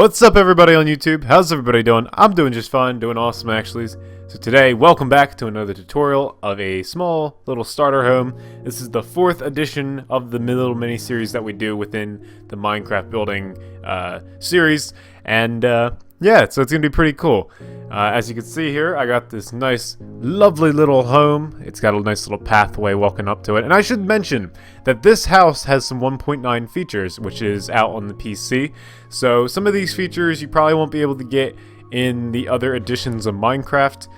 What's up, everybody on YouTube? How's everybody doing? I'm doing just fine, doing awesome actually. So today, welcome back to another tutorial of a small little starter home. This is the 4th edition of the little mini series that we do within the Minecraft building series, and yeah, so it's gonna be pretty cool. As you can see here, I got this nice, lovely little home. It's got a nice little pathway walking up to it. And I should mention that this house has some 1.9 features, which is out on the PC. So some of these features you probably won't be able to get in the other editions of Minecraft.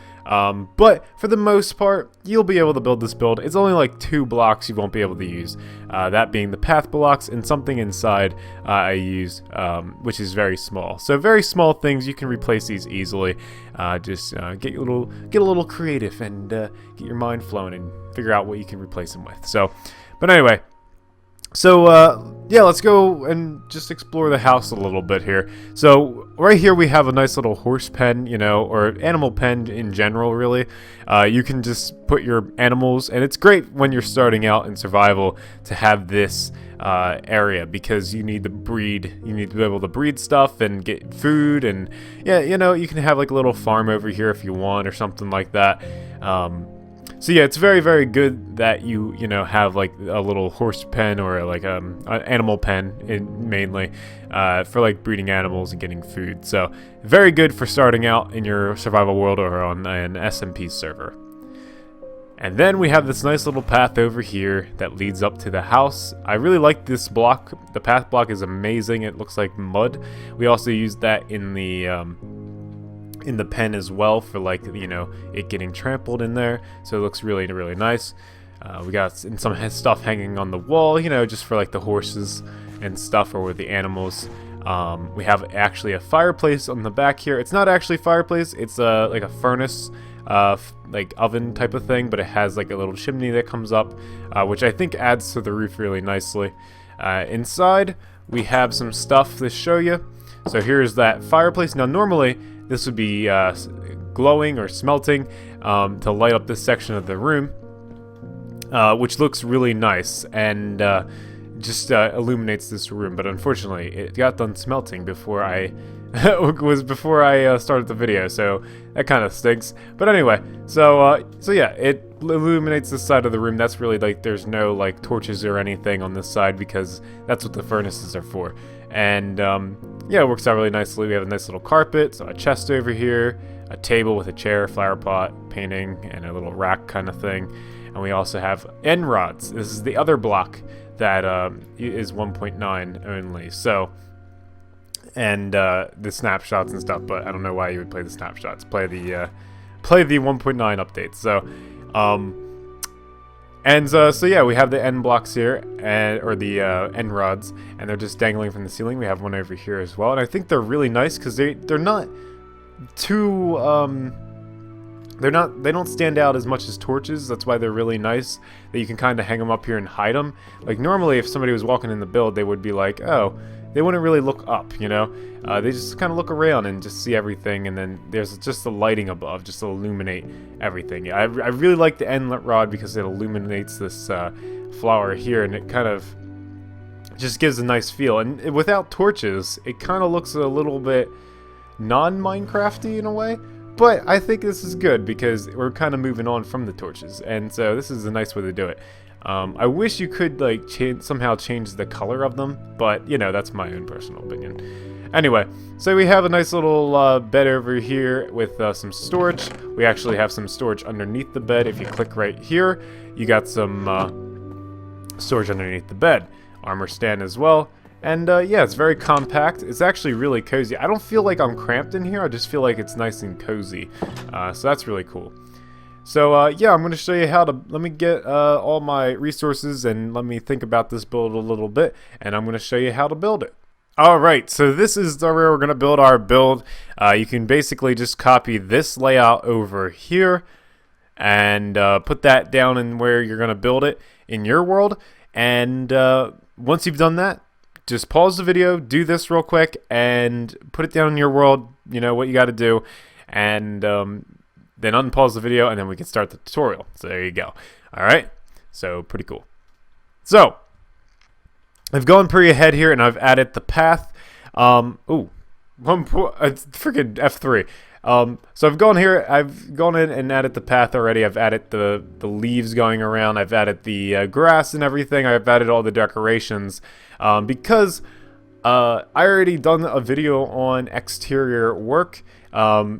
But for the most part, you'll be able to build this build. It's only like 2 blocks you won't be able to use. That being the path blocks and something inside I used, which is very small. So very small things, you can replace these easily. Just get a little creative and get your mind flowing and figure out what you can replace them with. So, but anyway. So, yeah, let's go and just explore the house a little bit here. So, right here we have a nice little horse pen, you know, or animal pen in general, really. You can just put your animals, and it's great when you're starting out in survival to have this area, because you need to breed, you need to be able to breed stuff and get food, and yeah, you know, you can have like a little farm over here if you want or something like that. So yeah, it's very, very good that you know, have like a little horse pen or like an animal pen mainly for like breeding animals and getting food. So very good for starting out in your survival world or on an SMP server. And then we have this nice little path over here that leads up to the house. I really like this block. The path block is amazing. It looks like mud. We also used that in the pen as well for, like, you know, it getting trampled in there, so it looks really, really nice. We got some stuff hanging on the wall, you know, just for like the horses and stuff, or with the animals. We have actually a fireplace on the back here. It's not actually a fireplace, it's like a furnace, like oven type of thing, but it has like a little chimney that comes up, which I think adds to the roof really nicely. Inside we have some stuff to show you. So here's that fireplace. Now normally this would be glowing or smelting to light up this section of the room, which looks really nice and just illuminates this room. But unfortunately, it got done smelting before I started the video, so that kind of stinks. But anyway, so yeah, it illuminates this side of the room. That's really like, there's no like torches or anything on this side because that's what the furnaces are for. And yeah, it works out really nicely. We have a nice little carpet, so a chest over here, a table with a chair, flower pot, painting, and a little rack kind of thing. And we also have end rods. This is the other block that is 1.9 only. So, and the snapshots and stuff, but I don't know why you would play the snapshots. Play the 1.9 updates. So, so yeah, we have the end blocks here, or the end rods, and they're just dangling from the ceiling. We have one over here as well, and I think they're really nice because they're not too they don't stand out as much as torches. That's why they're really nice, that you can kind of hang them up here and hide them. Like normally, if somebody was walking in the build, they would be like, oh, they wouldn't really look up, you know. They just kind of look around and just see everything, and then there's just the lighting above just to illuminate everything. I really like the end rod because it illuminates this flower here, and it kind of just gives a nice feel. And without torches, it kind of looks a little bit non-Minecrafty in a way. But I think this is good because we're kind of moving on from the torches, and so this is a nice way to do it. I wish you could like somehow change the color of them, but you know, that's my own personal opinion. Anyway, so we have a nice little bed over here with some storage. We actually have some storage underneath the bed. If you click right here, you got some storage underneath the bed. Armor stand as well. And yeah, it's very compact. It's actually really cozy. I don't feel like I'm cramped in here. I just feel like it's nice and cozy. So that's really cool. So yeah, I'm going to show you how to, let me get all my resources and let me think about this build a little bit, and I'm going to show you how to build it. Alright, so this is where we're going to build our build. You can basically just copy this layout over here and put that down in where you're going to build it in your world. And once you've done that, just pause the video, do this real quick, and put it down in your world, you know what you got to do, and then unpause the video, and then we can start the tutorial. So there you go. Alright, so pretty cool. So, I've gone pretty ahead here, and I've added the path. Ooh, freaking F3. So I've gone here, I've gone in and added the path already. I've added the leaves going around. I've added the grass and everything. I've added all the decorations because I already done a video on exterior work.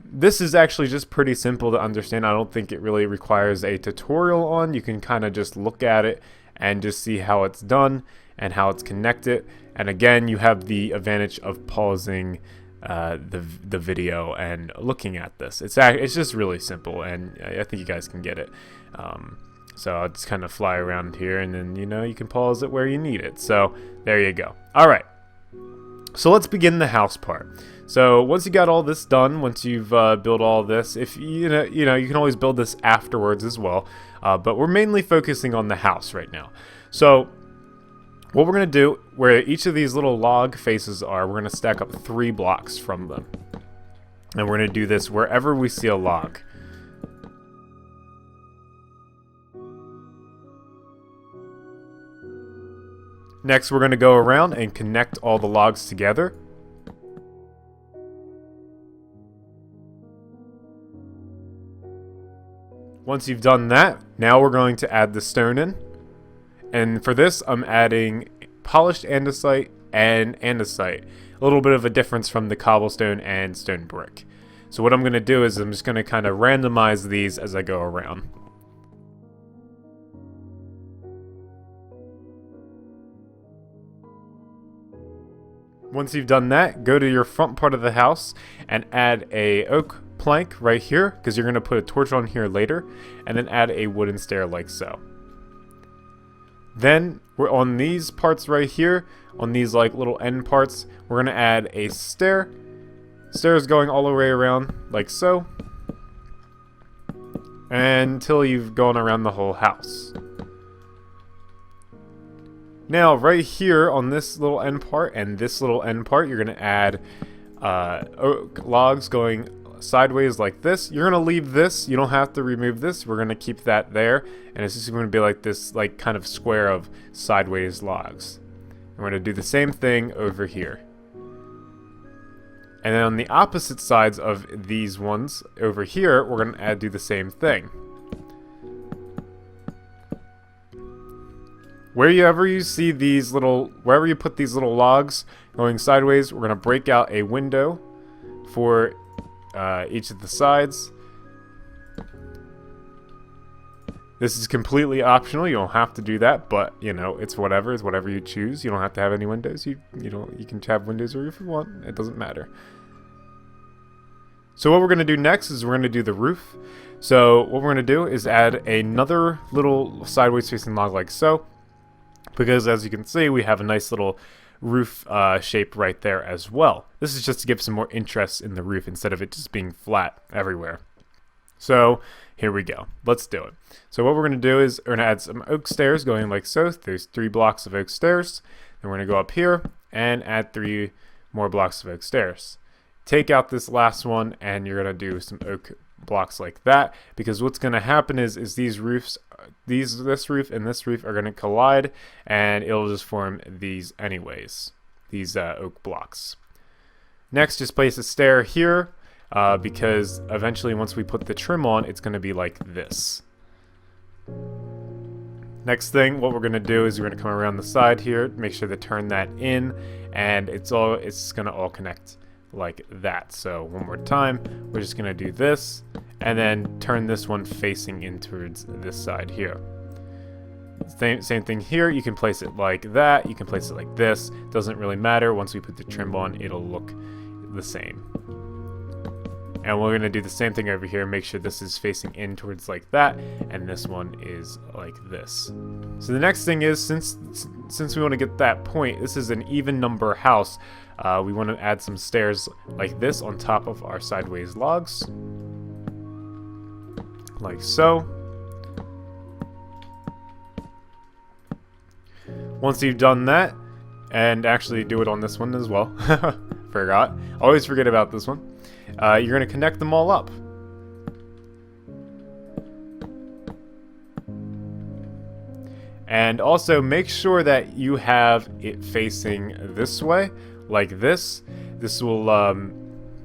This is actually just pretty simple to understand. I don't think it really requires a tutorial on. You can kind of just look at it and just see how it's done and how it's connected. And again, you have the advantage of pausing the video and looking at this. It's just really simple, and I think you guys can get it. So I'll just kind of fly around here, and then you can pause it where you need it. So there you go. All right. So let's begin the house part. So once you got all this done, once you've built all this, if you can always build this afterwards as well. But we're mainly focusing on the house right now. So what we're going to do, where each of these little log faces are, we're going to stack up 3 blocks from them. And we're going to do this wherever we see a log. Next, we're going to go around and connect all the logs together. Once you've done that, now we're going to add the stone in. And for this, I'm adding polished andesite and andesite. A little bit of a difference from the cobblestone and stone brick. So what I'm going to do is I'm just going to kind of randomize these as I go around. Once you've done that, go to your front part of the house and add a oak plank right here, because you're going to put a torch on here later, and then add a wooden stair like so. Then we're on these parts right here, on these like little end parts, we're going to add a stair. Stairs going all the way around like so, until you've gone around the whole house. Now right here on this little end part and this little end part, you're going to add oak logs going sideways like this. You're going to leave this. You don't have to remove this. We're going to keep that there. And it's just going to be like this like kind of square of sideways logs. And we're going to do the same thing over here. And then on the opposite sides of these ones over here, we're going to do the same thing. Wherever you see these little, wherever you put these little logs going sideways, we're going to break out a window for each of the sides. This is completely optional. You don't have to do that, but it's whatever. It's whatever you choose. You don't have to have any windows. You can have windows if you want. It doesn't matter. So what we're going to do next is we're going to do the roof. So what we're going to do is add another little sideways facing log like so. Because as you can see, we have a nice little roof shape right there as well. This is just to give some more interest in the roof instead of it just being flat everywhere. So here we go. Let's do it. So what we're going to do is we're going to add some oak stairs going like so. There's 3 blocks of oak stairs. Then we're going to go up here and add 3 more blocks of oak stairs. Take out this last one and you're going to do some oak blocks like that, because what's going to happen is these roofs, this roof and this roof are going to collide, and it'll just form these anyways, these oak blocks. Next, just place a stair here, because eventually once we put the trim on, it's going to be like this. Next thing, what we're going to do is we're going to come around the side here, make sure to turn that in, and it's going to all connect like that. So one more time, we're just going to do this and then turn this one facing in towards this side here. Same thing here. You can place it like that, you can place it like this, doesn't really matter. Once we put the trim on, it'll look the same. And we're going to do the same thing over here. Make sure this is facing in towards like that, and this one is like this. So the next thing is, since we want to get that point, this is an even number house. We want to add some stairs like this on top of our sideways logs. Like so. Once you've done that, and actually do it on this one as well. Forgot. Always forget about this one. You're going to connect them all up. And also make sure that you have it facing this way, like this. this will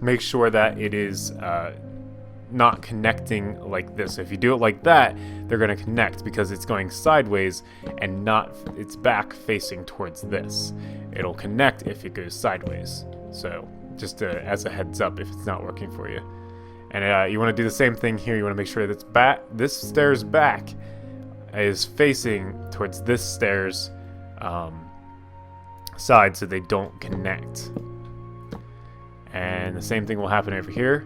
make sure that it is not connecting like this. If you do it like that, they're going to connect because it's going sideways and not its back facing towards this. It'll connect if it goes sideways. So just as a heads up if it's not working for you. And you want to do the same thing here. You want to make sure that this stairs back is facing towards this stairs side so they don't connect. And the same thing will happen over here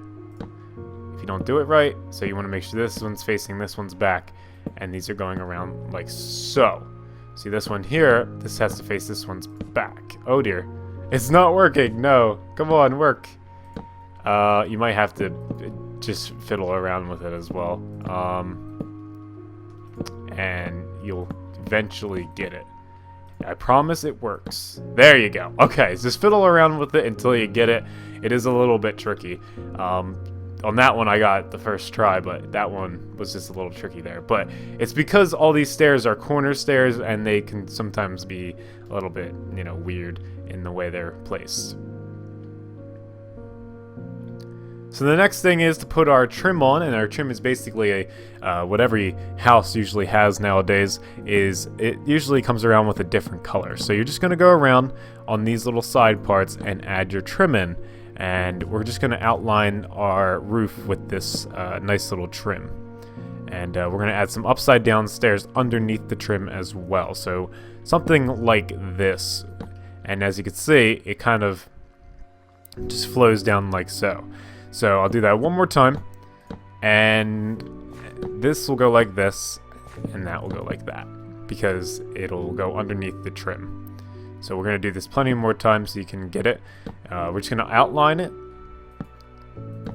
if you don't do it right. So you want to make sure this one's facing this one's back, and these are going around like so. See this one here, this has to face this one's back. Oh dear, it's not working. No, come on, work. You might have to just fiddle around with it as well, and you'll eventually get it. I promise it works. There you go. Okay, so just fiddle around with it until you get it. It is a little bit tricky. On that one I got it the first try, but that one was just a little tricky there. But it's because all these stairs are corner stairs, and they can sometimes be a little bit, you know, weird in the way they're placed. So the next thing is to put our trim on, and our trim is basically a what every house usually has nowadays. Is it usually comes around with a different color. So you're just going to go around on these little side parts and add your trim in, and we're just going to outline our roof with this nice little trim. And we're going to add some upside down stairs underneath the trim as well. So something like this, and as you can see, it kind of just flows down like so. So I'll do that one more time, and this will go like this, and that will go like that, because it'll go underneath the trim. So we're going to do this plenty more times so you can get it. We're just going to outline it,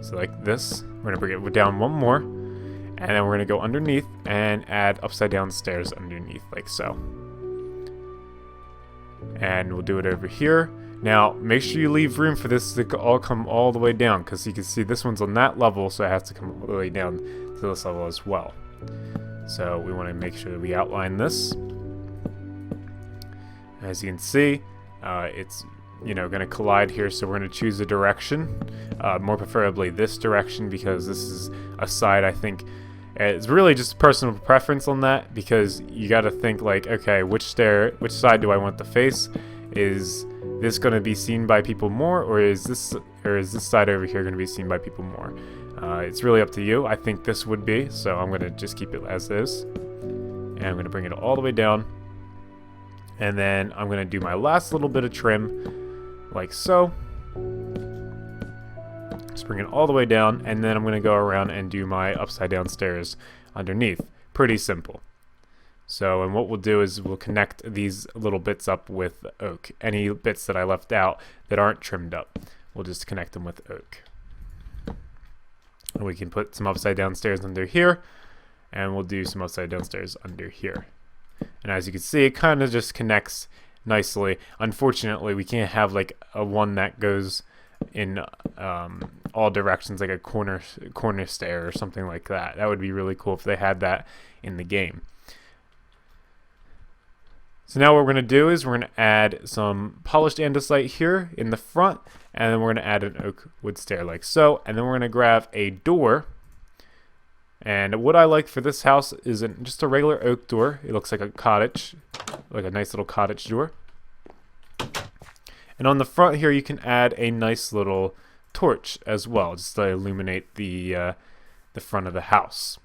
so like this. We're going to bring it down one more, and then we're going to go underneath and add upside down stairs underneath like so. And we'll do it over here. Now, make sure you leave room for this to all come all the way down, because you can see this one's on that level, so it has to come all the way down to this level as well. So we want to make sure that we outline this. As you can see, it's going to collide here, so we're going to choose a direction, more preferably this direction, because this is a side I think. It's really just personal preference on that, because you got to think like, okay, which side do I want to face? Is this going to be seen by people more, or is this side over here going to be seen by people more? It's really up to you. I think this would be, so I'm going to just keep it as is, and I'm going to bring it all the way down, and then I'm going to do my last little bit of trim like so. Just bring it all the way down, and then I'm going to go around and do my upside down stairs underneath. Pretty simple. So, and what we'll do is we'll connect these little bits up with oak. Any bits that I left out that aren't trimmed up, we'll just connect them with oak. And we can put some upside down stairs under here, and we'll do some upside down stairs under here. And as you can see, it kind of just connects nicely. Unfortunately, we can't have like a one that goes in all directions, like a corner stair or something like that. That would be really cool if they had that in the game. So now what we're going to do is we're going to add some polished andesite here in the front, and then we're going to add an oak wood stair like so, and then we're going to grab a door. And what I like for this house isn't just a regular oak door. It looks like a cottage, like a nice little cottage door. And on the front here you can add a nice little torch as well, just to illuminate the front of the house.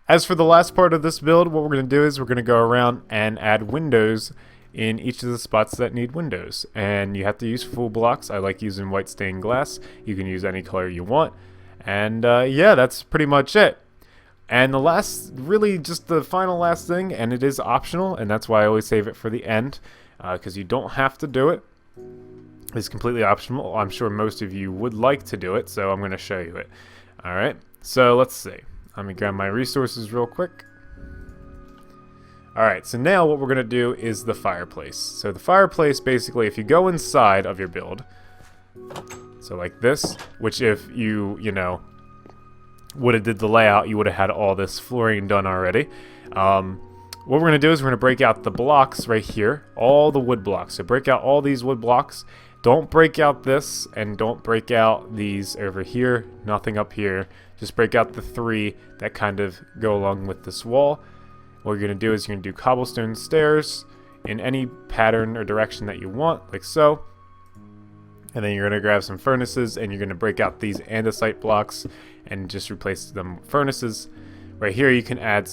As for the last part of this build, what we're going to do is we're going to go around and add windows in each of the spots that need windows. And you have to use full blocks. I like using white stained glass. You can use any color you want. And yeah, that's pretty much it. And the last, really just the final last thing, and it is optional, and that's why I always save it for the end, because you don't have to do it. It's completely optional. I'm sure most of you would like to do it, so I'm going to show you it. Alright, so let's see. Let me grab my resources real quick. Alright, so now what we're going to do is the fireplace. So the fireplace, basically, if you go inside of your build, so like this, which if you would have did the layout, you would have had all this flooring done already. What we're going to do is we're going to break out the blocks right here, all the wood blocks. So break out all these wood blocks. Don't break out this, and don't break out these over here. Nothing up here. Just break out the 3 that kind of go along with this wall. What you're going to do is you're going to do cobblestone stairs in any pattern or direction that you want, like so. And then you're going to grab some furnaces, and you're going to break out these andesite blocks and just replace them with furnaces. Right here you can add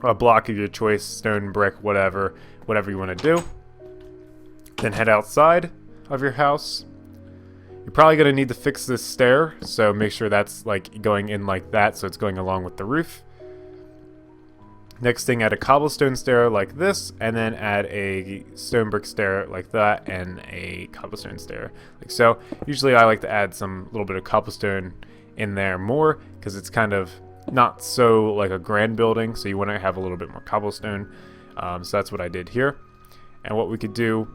a block of your choice, stone, brick, whatever you want to do. Then head outside of your house. You're probably going to need to fix this stair, so make sure that's like going in like that, so it's going along with the roof. Next thing, add a cobblestone stair like this, and then add a stone brick stair like that, and a cobblestone stair like so. Usually I like to add some little bit of cobblestone in there more, because it's kind of not so like a grand building, so you want to have a little bit more cobblestone. So that's what I did here. And what we could do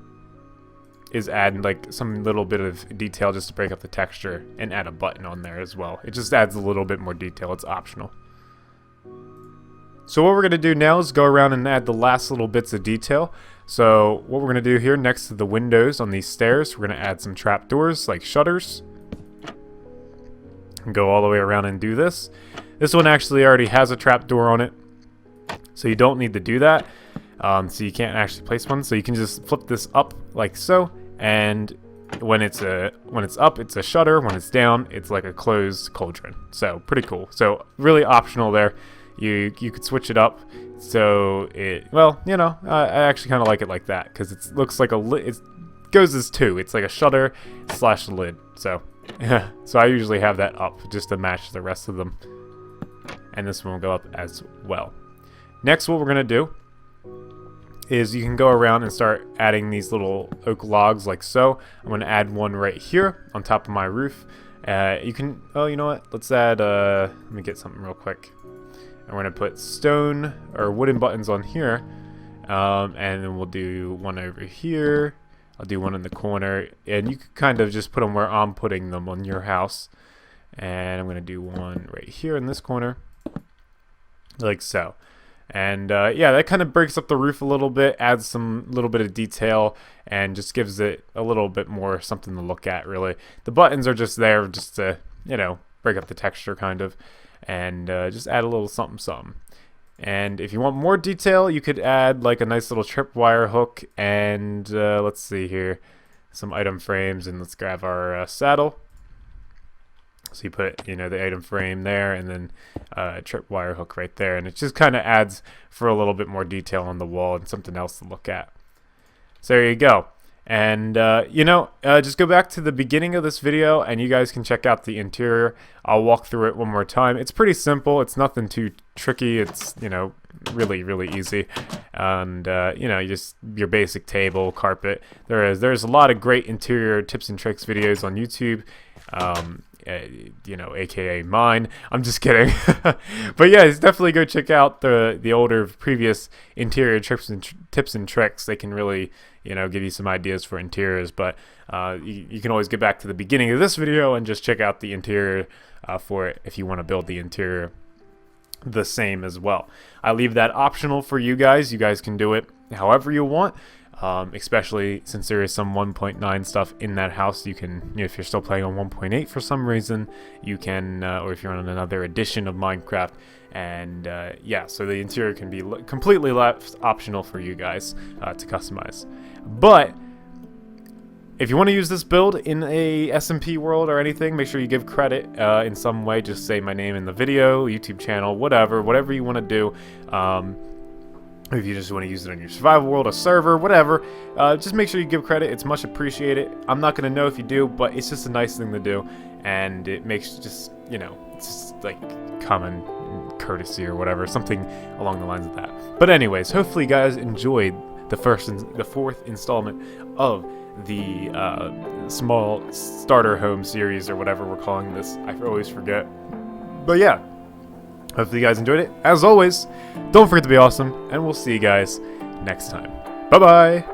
is add like some little bit of detail just to break up the texture, and add a button on there as well. It just adds a little bit more detail. It's optional. So what we're going to do now is go around and add the last little bits of detail. So what we're going to do here, next to the windows on these stairs, we're going to add some trapdoors like shutters. And go all the way around and do this. This one actually already has a trapdoor on it, so you don't need to do that. So you can't actually place one. So you can just flip this up like so, and when it's up, it's a shutter. When it's down, it's like a closed cauldron. So pretty cool. So really optional there. You could switch it up. So well, you know, I actually kind of like it like that, because it looks like a lid. It goes as 2. It's like a shutter / lid. So yeah. So I usually have that up just to match the rest of them. And this one will go up as well. Next, what we're going to do is you can go around and start adding these little oak logs like so. I'm going to add one right here on top of my roof. You can, oh, you know what? Let's add, let me get something real quick. I'm going to put stone or wooden buttons on here. And then we'll do one over here. I'll do one in the corner. And you can kind of just put them where I'm putting them on your house. And I'm going to do one right here in this corner. Like so. And yeah, that kind of breaks up the roof a little bit, adds some little bit of detail, and just gives it a little bit more something to look at, really. The buttons are just there just to, you know, break up the texture kind of, and just add a little something. And if you want more detail, you could add like a nice little tripwire hook, and let's see here, some item frames, and let's grab our saddle. So you put, you know, the item frame there, and then a tripwire hook right there, and it just kind of adds for a little bit more detail on the wall and something else to look at. So there you go. And you know, just go back to the beginning of this video, and you guys can check out the interior. I'll walk through it one more time. It's pretty simple. It's nothing too tricky. It's, you know, really easy. And you know, just your basic table, carpet. There's a lot of great interior tips and tricks videos on YouTube. You know, aka mine. I'm just kidding. But yeah, definitely go check out the older previous interior tips and tricks. They can really, you know, give you some ideas for interiors. But you can always get back to the beginning of this video and just check out the interior for it if you want to build the interior the same as well. I leave that optional for you guys. You guys can do it however you want. Especially since there is some 1.9 stuff in that house. You can, you know, if you're still playing on 1.8 for some reason, you can, or if you're on another edition of Minecraft, and yeah, so the interior can be completely left optional for you guys to customize. But if you want to use this build in a SMP world or anything, make sure you give credit in some way. Just say my name in the video, YouTube channel, whatever you want to do. If you just want to use it on your survival world, a server, whatever, just make sure you give credit. It's much appreciated. I'm not going to know if you do, but it's just a nice thing to do, and it makes just, you know, it's just like common courtesy or whatever, something along the lines of that. But anyways, hopefully you guys enjoyed the fourth installment of the small starter home series, or whatever we're calling this. I always forget. But yeah, hopefully you guys enjoyed it. As always, don't forget to be awesome, and we'll see you guys next time. Bye-bye!